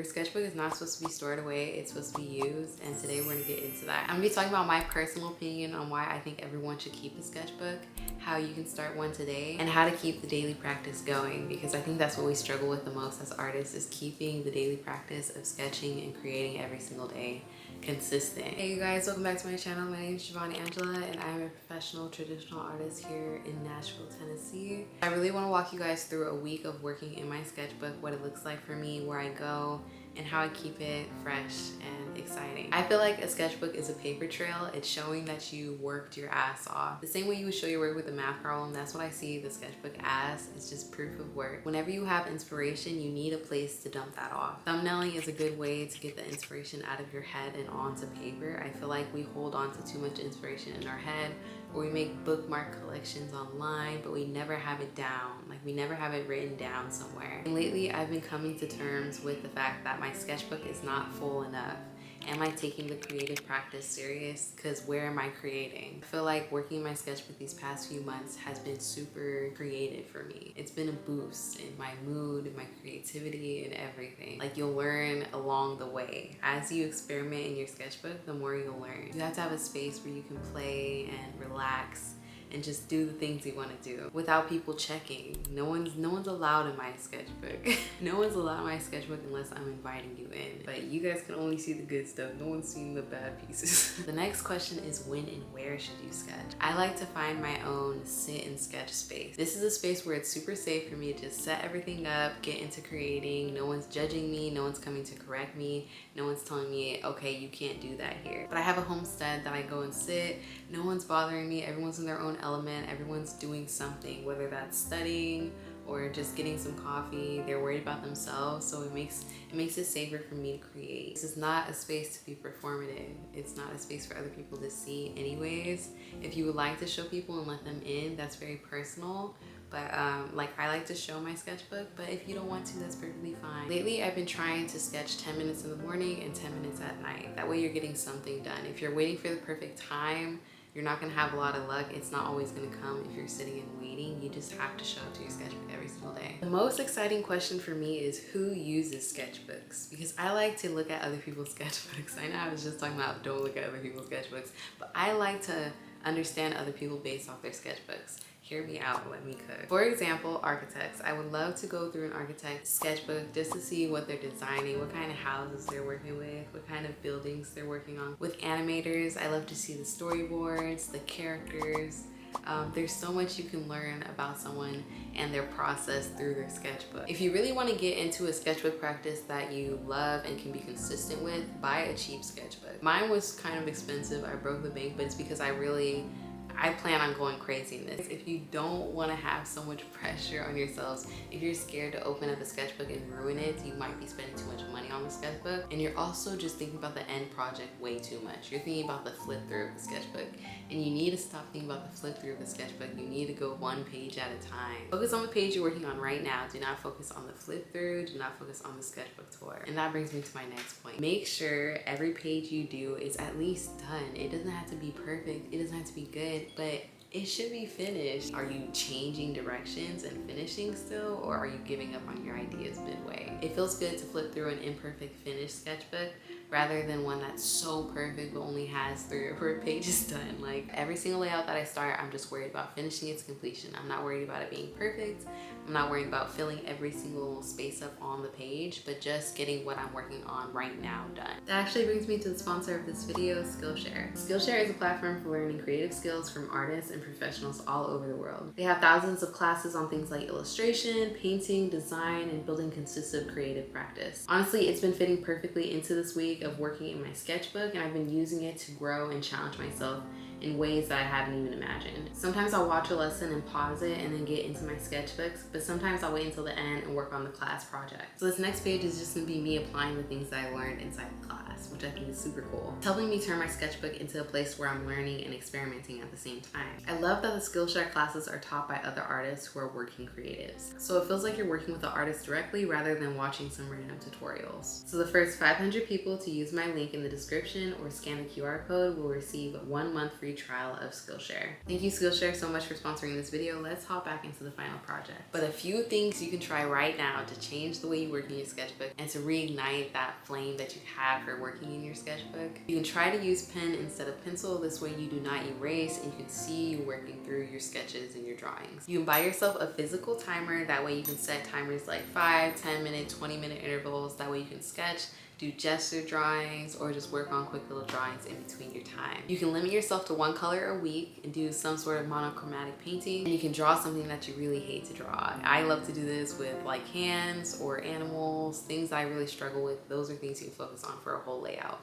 Your sketchbook is not supposed to be stored away, it's supposed to be used, and today we're gonna get into that. I'm gonna be talking about my personal opinion on why I think everyone should keep a sketchbook, how you can start one today, and how to keep the daily practice going, because I think that's what we struggle with the most as artists, is keeping the daily practice of sketching and creating every single day consistent. Hey you guys, welcome back to my channel. My name is Javon Angela and I'm a professional traditional artist here in Nashville, Tennessee. I really want to walk you guys through a week of working in my sketchbook, what it looks like for me, where I go, and how I keep it fresh and exciting. I feel like a sketchbook is a paper trail. It's showing that you worked your ass off. The same way you would show your work with a math problem, that's what I see the sketchbook as. It's just proof of work. Whenever you have inspiration, you need a place to dump that off. Thumbnailing is a good way to get the inspiration out of your head and onto paper. I feel like we hold on to too much inspiration in our head, or we make bookmark collections online, but we never have it down. Like, we never have it written down somewhere. And lately, I've been coming to terms with the fact that my sketchbook is not full enough. Am I taking the creative practice serious? Because where am I creating? I feel like working in my sketchbook these past few months has been super creative for me. It's been a boost in my mood, in my creativity, and everything. Like, you'll learn along the way. As you experiment in your sketchbook, the more you'll learn. You have to have a space where you can play and relax and just do the things you want to do without people checking. No one's allowed in my sketchbook. No one's allowed in my sketchbook unless I'm inviting you in. But you guys can only see the good stuff. No one's seen the bad pieces. The next question is, when and where should you sketch? I like to find my own sit and sketch space. This is a space where it's super safe for me to just set everything up, get into creating. No one's judging me. No one's coming to correct me. No one's telling me, okay, you can't do that here. But I have a homestead that I go and sit. No one's bothering me. Everyone's in their own element. Everyone's doing something, whether that's studying or just getting some coffee. They're worried about themselves, so it makes it safer for me to create. This is not a space to be performative. It's not a space for other people to see anyways. If you would like to show people and let them in, that's very personal. But like, I like to show my sketchbook, but if you don't want to, that's perfectly fine. Lately, I've been trying to sketch 10 minutes in the morning and 10 minutes at night. That way you're getting something done. If you're waiting for the perfect time, you're not gonna have a lot of luck. It's not always gonna come if you're sitting and waiting. You just have to show up to your sketchbook every single day. The most exciting question for me is, who uses sketchbooks? Because I like to look at other people's sketchbooks. I know I was just talking about don't look at other people's sketchbooks, but I like to understand other people based off their sketchbooks. Hear me out, let me cook. For example, architects. I would love to go through an architect's sketchbook just to see what they're designing, what kind of houses they're working with, what kind of buildings they're working on. With animators, I love to see the storyboards, the characters. There's so much you can learn about someone and their process through their sketchbook. If you really want to get into a sketchbook practice that you love and can be consistent with, buy a cheap sketchbook. Mine was kind of expensive. I broke the bank, but it's because I plan on going crazy in this. If you don't want to have so much pressure on yourselves, if you're scared to open up a sketchbook and ruin it, you might be spending too much money on the sketchbook. And you're also just thinking about the end project way too much. You're thinking about the flip through of the sketchbook. And you need to stop thinking about the flip through of the sketchbook. You need to go one page at a time. Focus on the page you're working on right now. Do not focus on the flip through. Do not focus on the sketchbook tour. And that brings me to my next point. Make sure every page you do is at least done. It doesn't have to be perfect. It doesn't have to be good, but it should be finished. Are you changing directions and finishing still, or are you giving up on your ideas midway? It feels good to flip through an imperfect finished sketchbook rather than one that's so perfect but only has 3 or 4 pages done. Like, every single layout that I start, I'm just worried about finishing its completion. I'm not worried about it being perfect. I'm not worried about filling every single space up on the page, but just getting what I'm working on right now done. That actually brings me to the sponsor of this video, Skillshare. Skillshare is a platform for learning creative skills from artists and professionals all over the world. They have thousands of classes on things like illustration, painting, design, and building consistent creative practice. Honestly, it's been fitting perfectly into this week of working in my sketchbook, and I've been using it to grow and challenge myself in ways that I hadn't even imagined. Sometimes I'll watch a lesson and pause it and then get into my sketchbooks, but sometimes I'll wait until the end and work on the class project. So this next page is just gonna be me applying the things that I learned inside the class. class, which I think is super cool. It's helping me turn my sketchbook into a place where I'm learning and experimenting at the same time. I love that the Skillshare classes are taught by other artists who are working creatives. So it feels like you're working with the artist directly rather than watching some random tutorials. So the first 500 people to use my link in the description or scan the QR code will receive a 1 month free trial of Skillshare. Thank you Skillshare so much for sponsoring this video. Let's hop back into the final project. But a few things you can try right now to change the way you work in your sketchbook and to reignite that flame that you have for working in your sketchbook. You can try to use pen instead of pencil. This way you do not erase and you can see you working through your sketches and your drawings. You can buy yourself a physical timer. That way you can set timers like 5, 10 minute, 20-minute intervals. That way you can sketch, do gesture drawings, or just work on quick little drawings in between your time. You can limit yourself to 1 color a week and do some sort of monochromatic painting, and you can draw something that you really hate to draw. I love to do this with like hands or animals, things that I really struggle with. Those are things you can focus on for a whole layout.